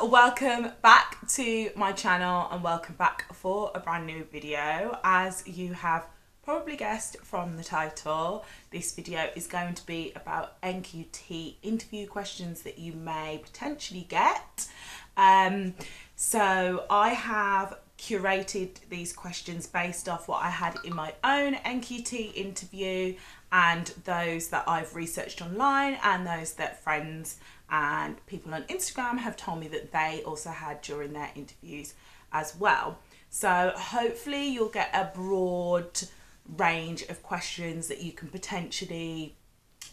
welcome back to my channel and welcome back for a brand new video. As you have probably guessed from the title, this video is going to be about NQT interview questions that you may potentially get. So I have curated these questions based off what I had in my own NQT interview and those that I've researched online and those that friends and people on Instagram have told me that they also had during their interviews as well. So hopefully you'll get a broad range of questions that you can potentially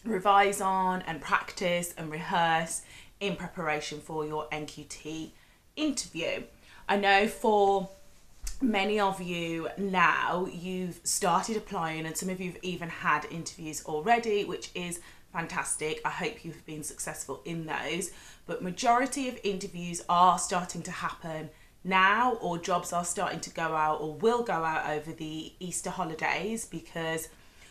revise on and practice and rehearse in preparation for your NQT interview. I know for many of you now, you've started applying and some of you have even had interviews already, which is fantastic. I hope you've been successful in those, but majority of interviews are starting to happen now, or jobs are starting to go out or will go out over the Easter holidays, because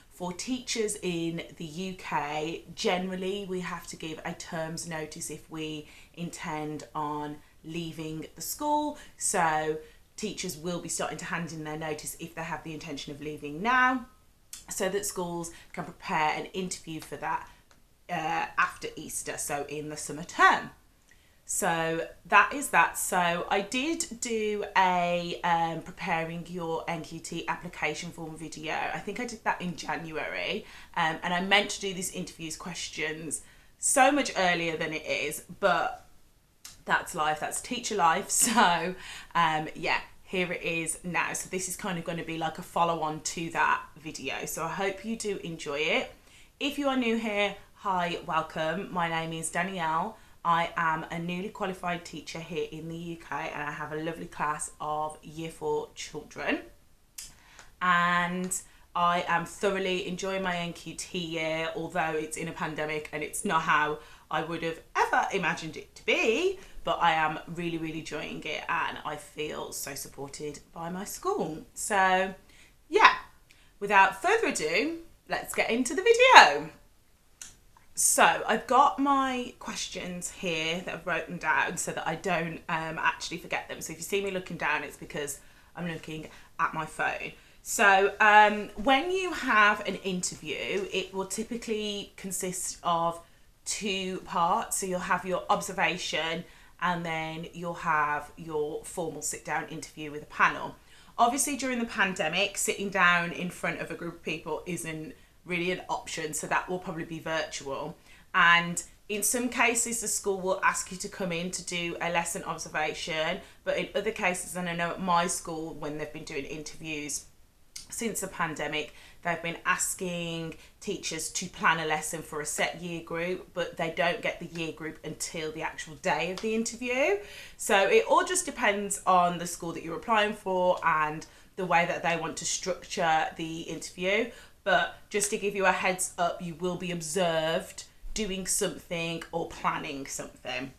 for teachers in the UK, generally we have to give a term's notice if we intend on leaving the school. So teachers will be starting to hand in their notice if they have the intention of leaving now, so that schools can prepare an interview for that after Easter, so in the summer term. So that is that. So I did do a preparing your NQT application form video. I think I did that in January, and I meant to do these interviews questions so much earlier than it is, but that's life, that's teacher life. So yeah, here it is now. So this is kind of going to be like a follow-on to that video. So I hope you do enjoy it. If you are new here, hi, welcome. My name is Danielle. I am a newly qualified teacher here in the UK, and I have a lovely class of Year 4 children. And I am thoroughly enjoying my NQT year, although it's in a pandemic and it's not how I would have ever imagined it to be, but I am really, really enjoying it and I feel so supported by my school. So yeah, without further ado, let's get into the video. So I've got my questions here that I've written down so that I don't actually forget them. So if you see me looking down, it's because I'm looking at my phone. So when you have an interview, it will typically consist of two parts. So you'll have your observation and then you'll have your formal sit-down interview with a panel. Obviously during the pandemic, sitting down in front of a group of people isn't really an option, so that will probably be virtual. And in some cases the school will ask you to come in to do a lesson observation, but in other cases, and I know at my school when they've been doing interviews since the pandemic, they've been asking teachers to plan a lesson for a set year group, but they don't get the year group until the actual day of the interview. So it all just depends on the school that you're applying for and the way that they want to structure the interview. But just to give you a heads up, you will be observed doing something or planning something.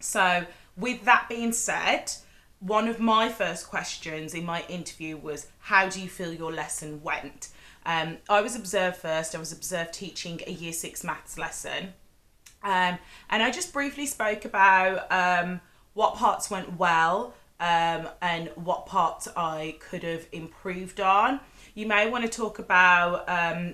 So with that being said, one of my first questions in my interview was, how do you feel your lesson went? I was observed first. I was observed teaching a Year 6 maths lesson. And I just briefly spoke about what parts went well and what parts I could have improved on. You may want to talk about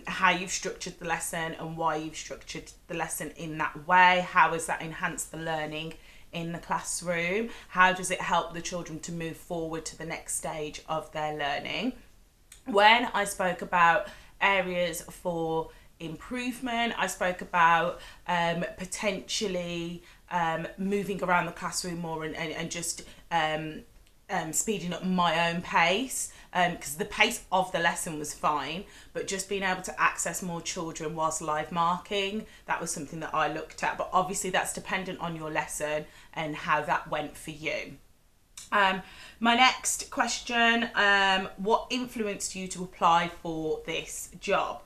how you've structured the lesson and why you've structured the lesson in that way. How has that enhanced the learning in the classroom? How does it help the children to move forward to the next stage of their learning? When I spoke about areas for improvement, I spoke about potentially moving around the classroom more and just speeding up my own pace, because the pace of the lesson was fine, but just being able to access more children whilst live marking, that was something that I looked at. But obviously that's dependent on your lesson and how that went for you. My next question, what influenced you to apply for this job?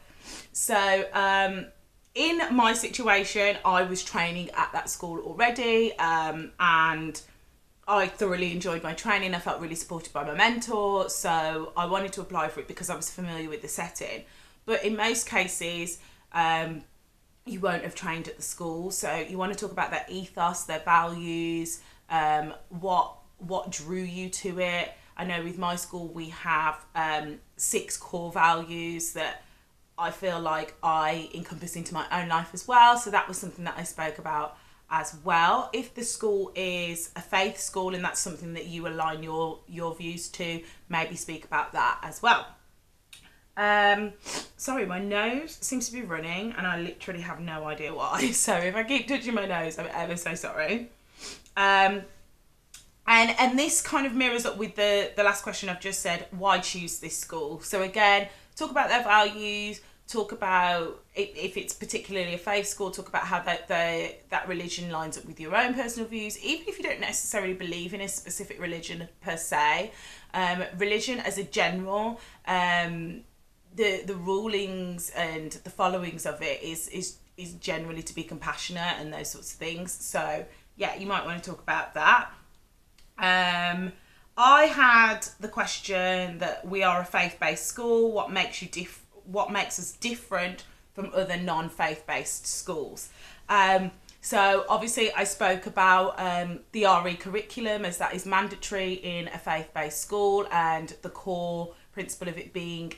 So in my situation, I was training at that school already, and I thoroughly enjoyed my training. I felt really supported by my mentor, so I wanted to apply for it because I was familiar with the setting. But in most cases, you won't have trained at the school, so you want to talk about their ethos, their values, what drew you to it. I know with my school we have 6 core values that I feel like I encompass into my own life as well. So that was something that I spoke about as well. If the school is a faith school and that's something that you align your views to, maybe speak about that as well. Sorry, my nose seems to be running and I literally have no idea why. So if I keep touching my nose, I'm ever so sorry. And this kind of mirrors up with the last question I've just said, why choose this school? So again, talk about their values, talk about if it's particularly a faith school, talk about how that religion lines up with your own personal views, even if you don't necessarily believe in a specific religion per se. Religion as a general, the rulings and the followings of it is generally to be compassionate and those sorts of things. So yeah, you might want to talk about that. I had the question that we are a faith-based school. What makes us different from other non-faith-based schools? So obviously I spoke about the RE curriculum, as that is mandatory in a faith-based school, and the core principle of it being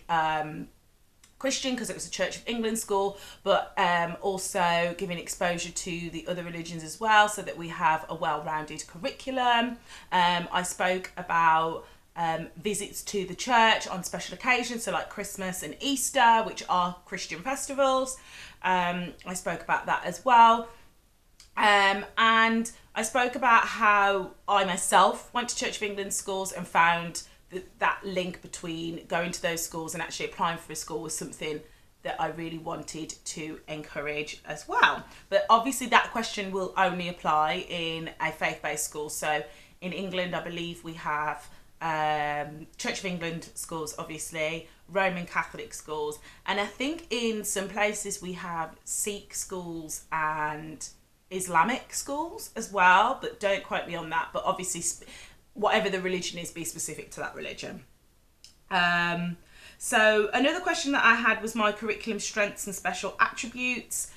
Christian because it was a Church of England school, but also giving exposure to the other religions as well, so that we have a well-rounded curriculum. I spoke about visits to the church on special occasions, so like Christmas and Easter, which are Christian festivals. I spoke about that as well. And I spoke about how I myself went to Church of England schools and found that link between going to those schools and actually applying for a school was something that I really wanted to encourage as well. But obviously that question will only apply in a faith-based school. So in England, I believe we have Church of England schools, obviously, Roman Catholic schools, and I think in some places we have Sikh schools and Islamic schools as well, but don't quote me on that. But obviously whatever the religion is, be specific to that religion. So another question that I had was my curriculum strengths and special attributes.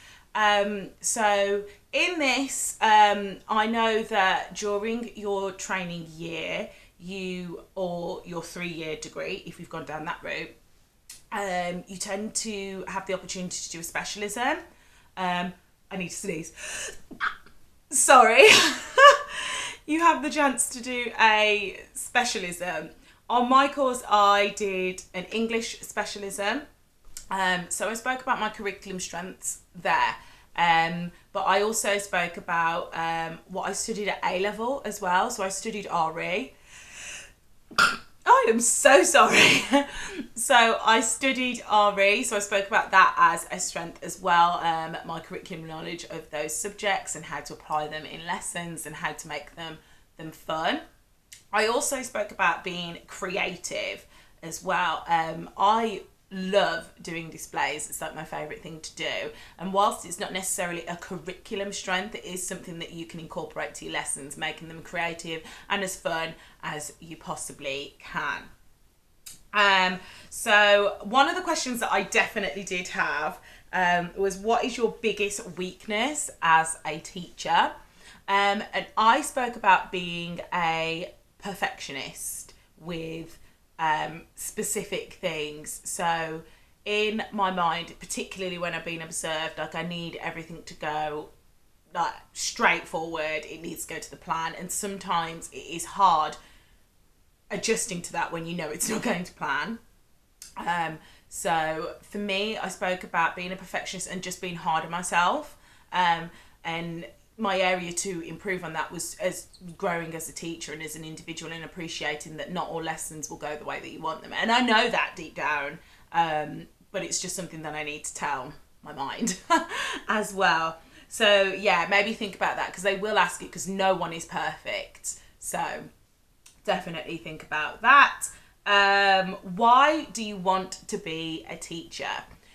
So in this, I know that during your training year, or your 3-year degree, if you've gone down that route, you tend to have the opportunity to do a specialism. I need to sneeze. Sorry. You have the chance to do a specialism. On my course, I did an English specialism. So I spoke about my curriculum strengths there. But I also spoke about what I studied at A-level as well. So I studied RE. I am so sorry. So I studied RE, so I spoke about that as a strength as well, my curriculum knowledge of those subjects and how to apply them in lessons and how to make them fun. I also spoke about being creative as well. I love doing displays. It's like my favourite thing to do. And whilst it's not necessarily a curriculum strength, it is something that you can incorporate to your lessons, making them creative and as fun as you possibly can. So one of the questions that I definitely did have was, what is your biggest weakness as a teacher? And I spoke about being a perfectionist with specific things. So in my mind, particularly when I've been observed, like I need everything to go like straightforward. It needs to go to the plan, and sometimes it is hard adjusting to that when you know it's not going to plan. So for me, I spoke about being a perfectionist and just being hard on myself. And my area to improve on that was as growing as a teacher and as an individual, and appreciating that not all lessons will go the way that you want them. And I know that deep down, but it's just something that I need to tell my mind as well. So yeah, maybe think about that, because they will ask it, because no one is perfect. So definitely think about that. Why do you want to be a teacher?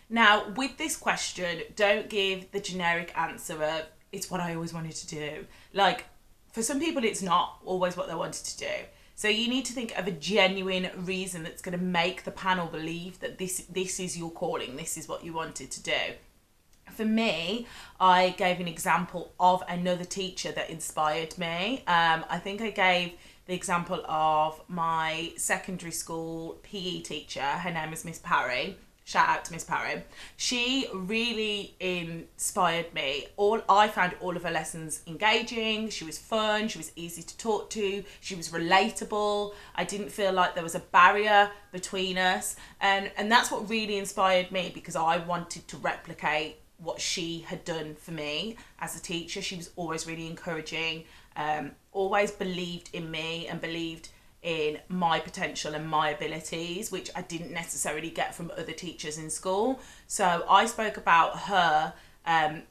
Now, with this question, don't give the generic answer of, it's what I always wanted to do. Like, for some people, it's not always what they wanted to do. So you need to think of a genuine reason that's going to make the panel believe that this is your calling, this is what you wanted to do. For me, I gave an example of another teacher that inspired me. I think I gave the example of my secondary school PE teacher. Her name was Miss Parry. Shout out to Miss Parry. She really inspired me. I found all of her lessons engaging. She was fun. She was easy to talk to. She was relatable. I didn't feel like there was a barrier between us, and that's what really inspired me, because I wanted to replicate what she had done for me as a teacher. She was always really encouraging, always believed in me and believed in my potential and my abilities, which I didn't necessarily get from other teachers in school. So I spoke about her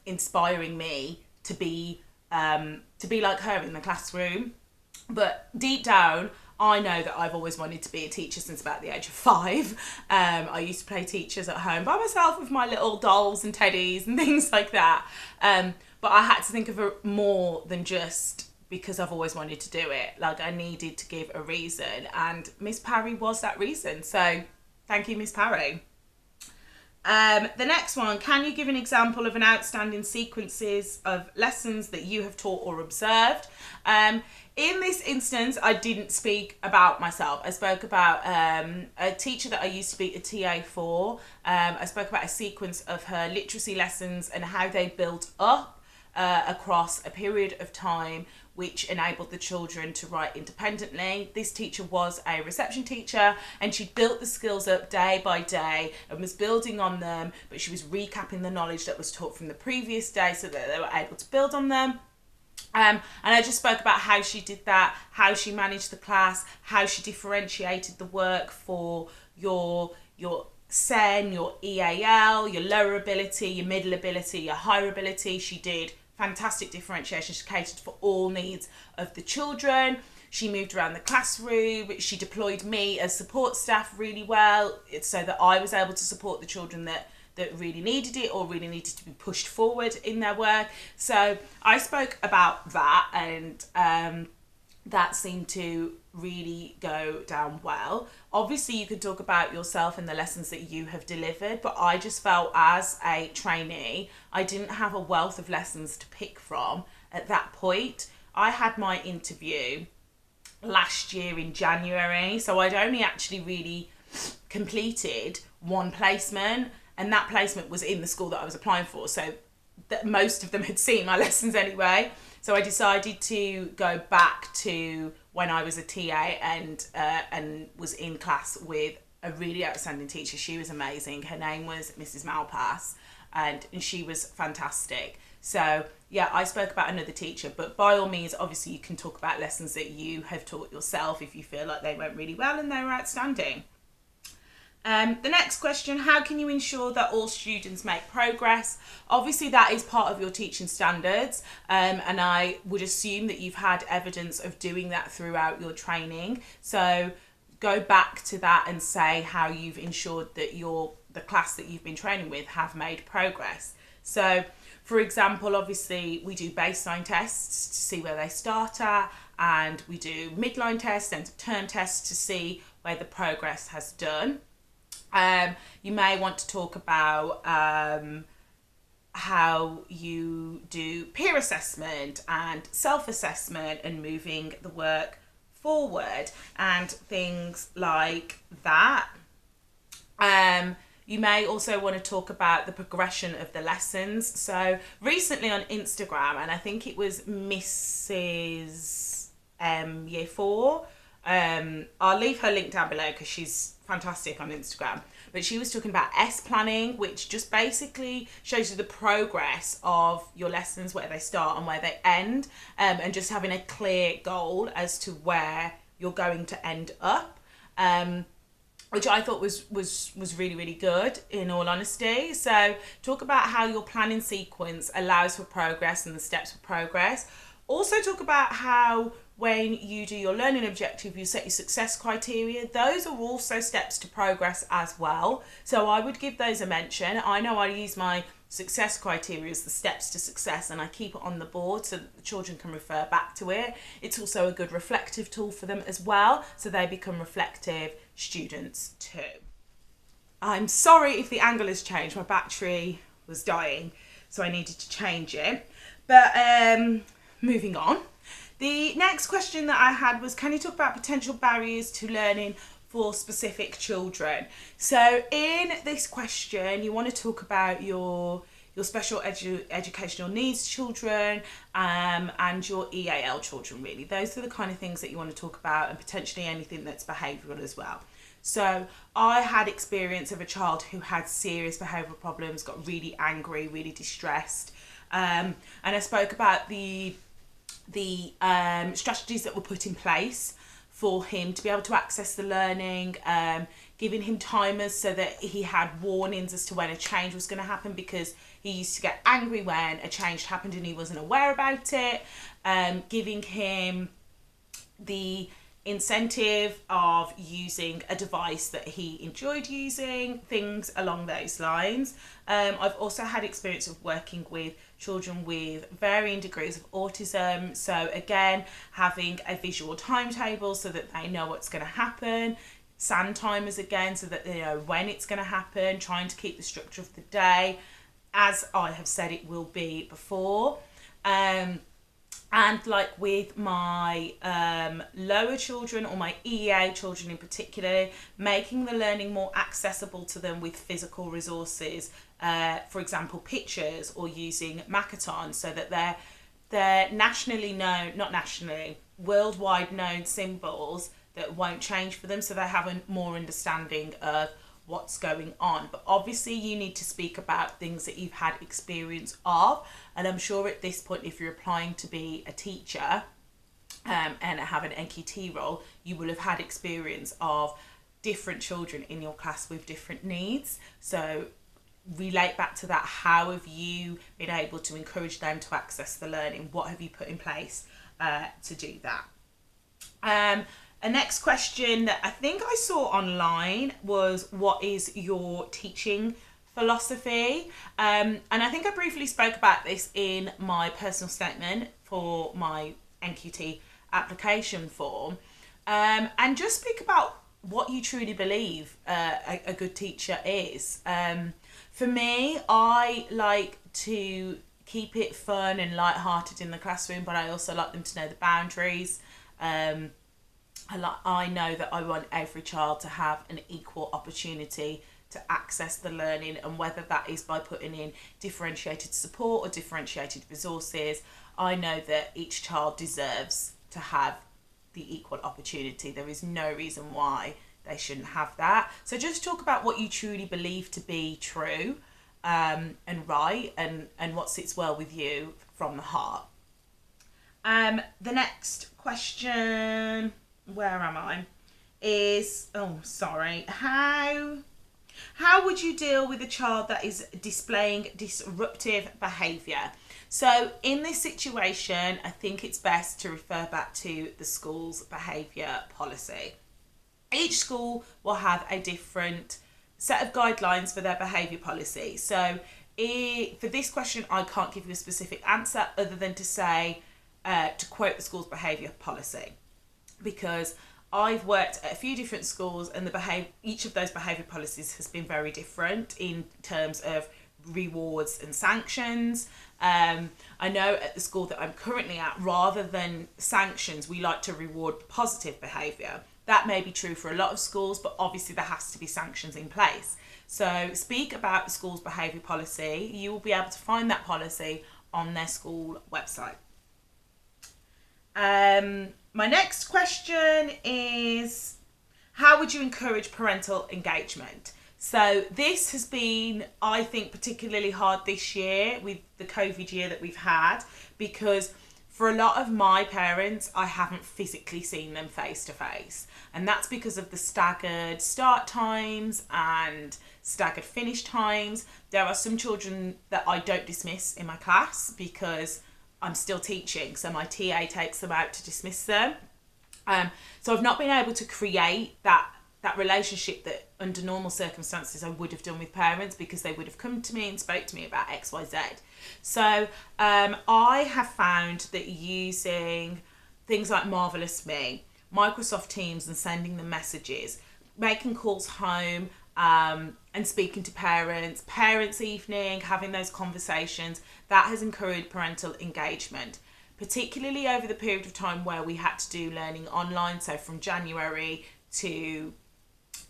inspiring me to be like her in the classroom. But deep down, I know that I've always wanted to be a teacher since about the age of 5. I used to play teachers at home by myself with my little dolls and teddies and things like that. But I had to think of it more than just because I've always wanted to do it. Like, I needed to give a reason, and Miss Parry was that reason. So thank you, Miss Parry. The next one, can you give an example of an outstanding sequences of lessons that you have taught or observed? In this instance, I didn't speak about myself. I spoke about a teacher that I used to be a TA for. I spoke about a sequence of her literacy lessons and how they built up across a period of time, which enabled the children to write independently. This teacher was a reception teacher, and she built the skills up day by day and was building on them, but she was recapping the knowledge that was taught from the previous day so that they were able to build on them. And I just spoke about how she did that, how she managed the class, how she differentiated the work for your SEN, your EAL, your lower ability, your middle ability, your higher ability. She did fantastic differentiation. She catered for all needs of the children. She moved around the classroom. She deployed me as support staff really well, so that I was able to support the children that really needed it or really needed to be pushed forward in their work. So I spoke about that, and that seemed to really go down well. Obviously, you could talk about yourself and the lessons that you have delivered, but I just felt as a trainee, I didn't have a wealth of lessons to pick from at that point. I had my interview last year in January, so I'd only actually really completed one placement, and that placement was in the school that I was applying for, so that most of them had seen my lessons anyway. So I decided to go back to when I was a TA and was in class with a really outstanding teacher. She was amazing. Her name was Mrs. Malpass, and she was fantastic. So yeah, I spoke about another teacher, but by all means, obviously you can talk about lessons that you have taught yourself if you feel like they went really well and they were outstanding. The next question, how can you ensure that all students make progress? Obviously that is part of your teaching standards, and I would assume that you've had evidence of doing that throughout your training. So go back to that and say how you've ensured that the class that you've been training with have made progress. So for example, obviously we do baseline tests to see where they start at, and we do midline tests and term tests to see where the progress has done. You may want to talk about how you do peer assessment and self-assessment and moving the work forward and things like that. You may also want to talk about the progression of the lessons. So recently on Instagram, and I think it was Mrs. Year 4, I'll leave her link down below because she's fantastic on Instagram, but she was talking about S planning, which just basically shows you the progress of your lessons, where they start and where they end, and just having a clear goal as to where you're going to end up, which I thought was really, really good, in all honesty. So talk about how your planning sequence allows for progress and the steps for progress. Also talk about how when you do your learning objective, you set your success criteria. Those are also steps to progress as well. So I would give those a mention. I know I use my success criteria as the steps to success, and I keep it on the board so that the children can refer back to it. It's also a good reflective tool for them as well, so they become reflective students too. I'm sorry if the angle has changed. My battery was dying. so I needed to change it. But moving on. The next question that I had was, can you talk about potential barriers to learning for specific children? So in this question, you want to talk about your special educational needs children and your EAL children, really. Those are the kind of things that you want to talk about, and potentially anything that's behavioural as well. So I had experience of a child who had serious behavioural problems, got really angry, really distressed, and I spoke about the strategies that were put in place for him to be able to access the learning, giving him timers so that he had warnings as to when a change was going to happen, because he used to get angry when a change happened and he wasn't aware about it, giving him the incentive of using a device that he enjoyed using, things along those lines. I've also had experience of working with children with varying degrees of autism, so again, having a visual timetable so that they know what's going to happen, sand timers again so that they know when it's going to happen, trying to keep the structure of the day as I have said it will be before. And like with my lower children, or my EA children in particular, making the learning more accessible to them with physical resources, for example pictures, or using Makaton, so that they're nationally known, not nationally, worldwide known symbols that won't change for them, so they have a more understanding of what's going on. But obviously you need to speak about things that you've had experience of, and I'm sure at this point, if you're applying to be a teacher and have an NQT role, you will have had experience of different children in your class with different needs. So relate back to that. How have you been able to encourage them to access the learning? What have you put in place to do that? A next question that I think I saw online was, what is your teaching philosophy? And I think I briefly spoke about this in my personal statement for my NQT application form. And just speak about what you truly believe a good teacher is. For me, I like to keep it fun and light-hearted in the classroom, but I also like them to know the boundaries. I know that I want every child to have an equal opportunity to access the learning, and whether that is by putting in differentiated support or differentiated resources, I know that each child deserves to have the equal opportunity. There is no reason why they shouldn't have that. So just talk about what you truly believe to be true and right, and what sits well with you from the heart. The next question, where am I, is, how would you deal with a child that is displaying disruptive behaviour? So in this situation, I think it's best to refer back to the school's behaviour policy. Each school will have a different set of guidelines for their behaviour policy. So for this question, I can't give you a specific answer other than to say, to quote the school's behaviour policy, because I've worked at a few different schools, and each of those behaviour policies has been very different in terms of rewards and sanctions. I know at the school that I'm currently at, rather than sanctions, we like to reward positive behaviour. That may be true for a lot of schools, but obviously there has to be sanctions in place. So speak about the school's behaviour policy. You will be able to find that policy on their school website. My next question is, how would you encourage parental engagement? So this has been, I think, particularly hard this year with the COVID year that we've had, because for a lot of my parents, I haven't physically seen them face to face. And that's because of the staggered start times and staggered finish times. There are some children that I don't dismiss in my class because I'm still teaching, so my TA takes them out to dismiss them. So I've not been able to create that relationship that under normal circumstances I would have done with parents, because they would have come to me and spoke to me about X, Y, Z. So I have found that using things like Marvelous Me, Microsoft Teams, and sending them messages, making calls home and speaking to parents evening, having those conversations, that has encouraged parental engagement, particularly over the period of time where we had to do learning online, so from January to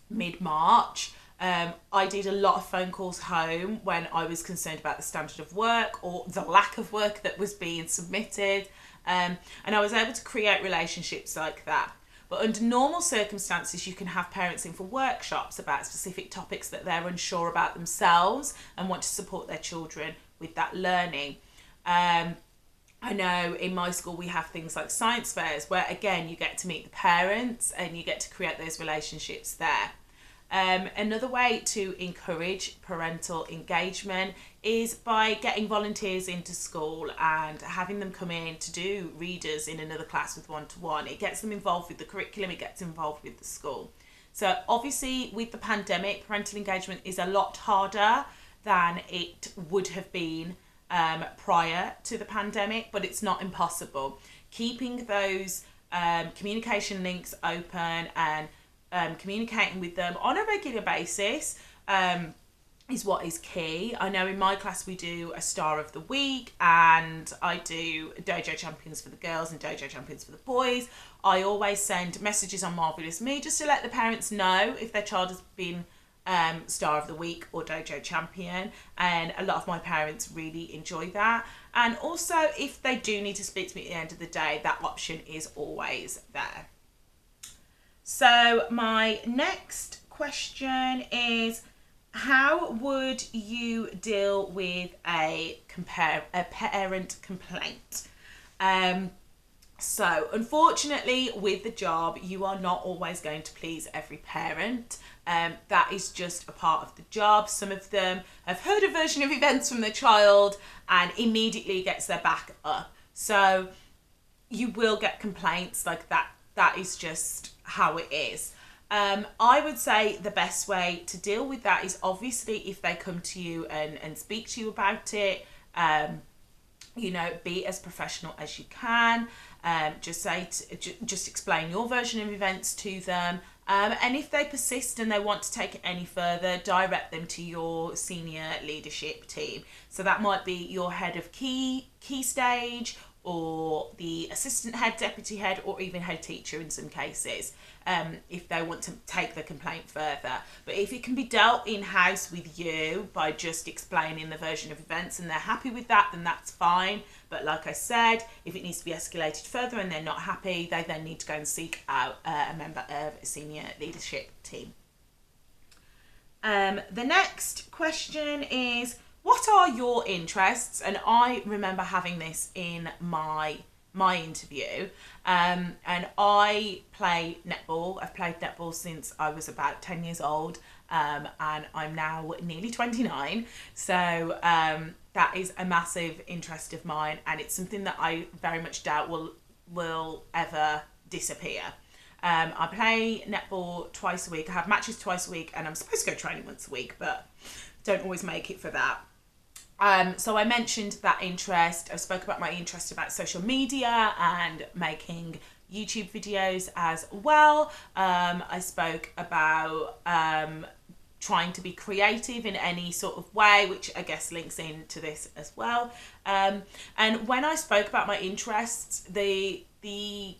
mid-March. I did a lot of phone calls home when I was concerned about the standard of work or the lack of work that was being submitted, and I was able to create relationships like that. But under normal circumstances, you can have parents in for workshops about specific topics that they're unsure about themselves and want to support their children with that learning. I know in my school we have things like science fairs where, again, you get to meet the parents and you get to create those relationships there. Another way to encourage parental engagement is by getting volunteers into school and having them come in to do readers in another class with one-to-one. It gets them involved with the curriculum, it gets involved with the school. So obviously with the pandemic, parental engagement is a lot harder than it would have been prior to the pandemic, but it's not impossible. Keeping those communication links open and communicating with them on a regular basis is what is key. I know in my class we do a star of the week, and I do dojo champions for the girls and dojo champions for the boys. I always send messages on Marvellous Me just to let the parents know if their child has been star of the week or dojo champion, and a lot of my parents really enjoy that. And also, if they do need to speak to me at the end of the day, that option is always there. So my next question is, how would you deal with a parent complaint? So unfortunately with the job, you are not always going to please every parent. That is just a part of the job. Some of them have heard a version of events from their child and immediately gets their back up. So you will get complaints like that. That is just how it is. I would say the best way to deal with that is obviously if they come to you and speak to you about it, be as professional as you can. Just explain your version of events to them. And if they persist and they want to take it any further, direct them to your senior leadership team. So that might be your head of key stage, or the assistant head, deputy head, or even head teacher in some cases, if they want to take the complaint further. But if it can be dealt in-house with you by just explaining the version of events and they're happy with that, then that's fine. But like I said, if it needs to be escalated further and they're not happy, they then need to go and seek out a member of a senior leadership team. The next question is, what are your interests? And I remember having this in my interview, and I play netball. I've played netball since I was about 10 years old, and I'm now nearly 29. So that is a massive interest of mine, and it's something that I very much doubt will ever disappear. I play netball twice a week. I have matches twice a week, and I'm supposed to go training once a week, but don't always make it for that. So I mentioned that interest. I spoke about my interest about social media and making YouTube videos as well. I spoke about trying to be creative in any sort of way, which I guess links into this as well. And when I spoke about my interests, the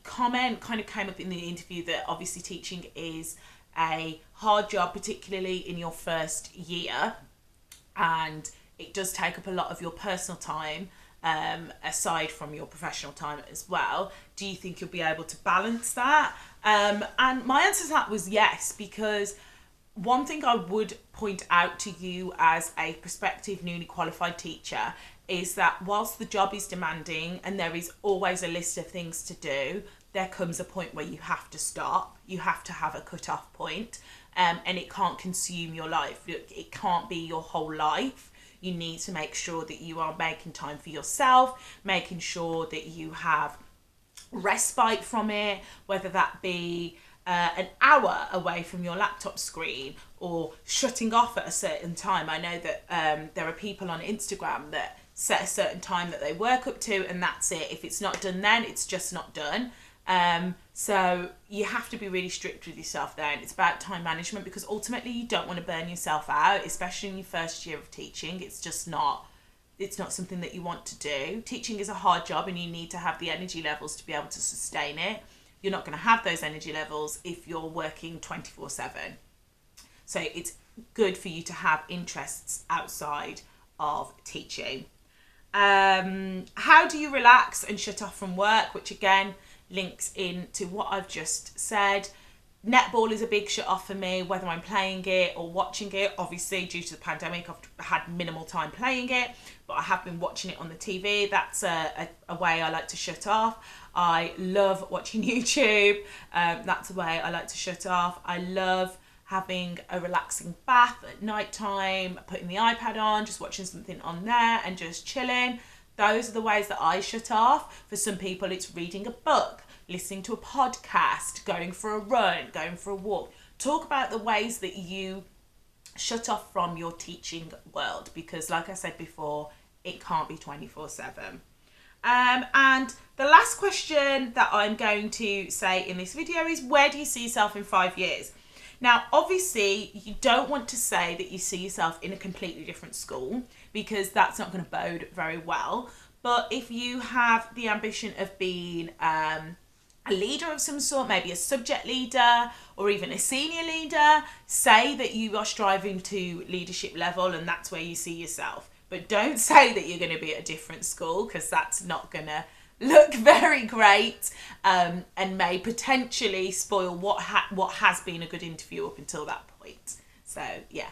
comment kind of came up in the interview that obviously teaching is a hard job, particularly in your first year, and it does take up a lot of your personal time, aside from your professional time as well. Do you think you'll be able to balance that? And my answer to that was yes, because one thing I would point out to you as a prospective newly qualified teacher is that whilst the job is demanding and there is always a list of things to do, there comes a point where you have to stop. You have to have a cut-off point, and it can't consume your life. It can't be your whole life. You need to make sure that you are making time for yourself, making sure that you have respite from it, whether that be an hour away from your laptop screen or shutting off at a certain time. I know that there are people on Instagram that set a certain time that they work up to, and that's it. If it's not done then, it's just not done. So you have to be really strict with yourself there, and it's about time management, because ultimately you don't want to burn yourself out, especially in your first year of teaching. It's not something that you want to do. Teaching is a hard job and you need to have the energy levels to be able to sustain it. You're not going to have those energy levels if you're working 24/7. So it's good for you to have interests outside of teaching. How do you relax and shut off from work, which again links into what I've just said. Netball is a big shut off for me, whether I'm playing it or watching it. Obviously, due to the pandemic, I've had minimal time playing it, but I have been watching it on the TV. That's a way I like to shut off. I love watching YouTube. That's a way I like to shut off. I love having a relaxing bath at night time, putting the iPad on, just watching something on there and just chilling. Those are the ways that I shut off. For some people, it's reading a book, listening to a podcast, going for a run, going for a walk. Talk about the ways that you shut off from your teaching world, because like I said before, it can't be 24/7. And the last question that I'm going to say in this video is, where do you see yourself in 5 years? Now, obviously, you don't want to say that you see yourself in a completely different school, because that's not going to bode very well. But if you have the ambition of being a leader of some sort, maybe a subject leader or even a senior leader, say that you are striving to leadership level and that's where you see yourself. But don't say that you're going to be at a different school, because that's not going to look very great, and may potentially spoil what has been a good interview up until that point. So yeah.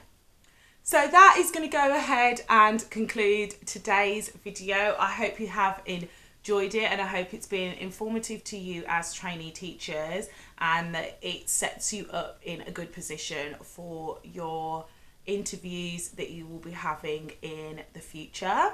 So that is going to go ahead and conclude today's video. I hope you have enjoyed it, and I hope it's been informative to you as trainee teachers, and that it sets you up in a good position for your interviews that you will be having in the future.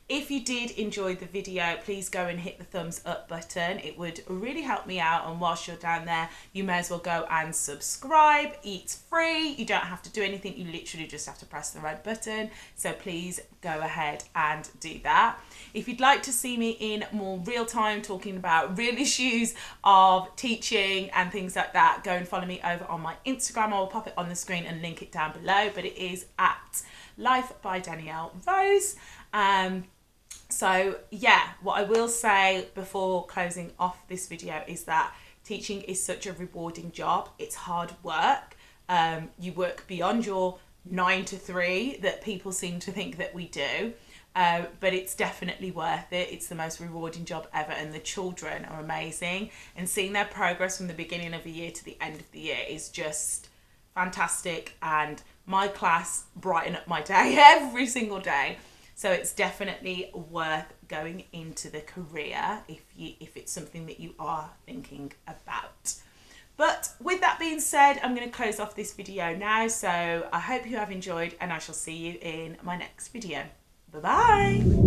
If you did enjoy the video, please go and hit the thumbs up button. It would really help me out, and whilst you're down there, you may as well go and subscribe. It's free, you don't have to do anything, you literally just have to press the red button. So please go ahead and do that. If you'd like to see me in more real time talking about real issues of teaching and things like that, go and follow me over on my Instagram. I will pop it on the screen and link it down below, but it is at Life by Danielle Rose. So yeah, what I will say before closing off this video is that teaching is such a rewarding job. It's hard work. You work beyond your 9 to 3 that people seem to think that we do. But it's definitely worth it. It's the most rewarding job ever, and the children are amazing. And seeing their progress from the beginning of the year to the end of the year is just fantastic. And my class brighten up my day every single day. So it's definitely worth going into the career if it's something that you are thinking about. But with that being said, I'm going to close off this video now. So I hope you have enjoyed, and I shall see you in my next video. Bye-bye.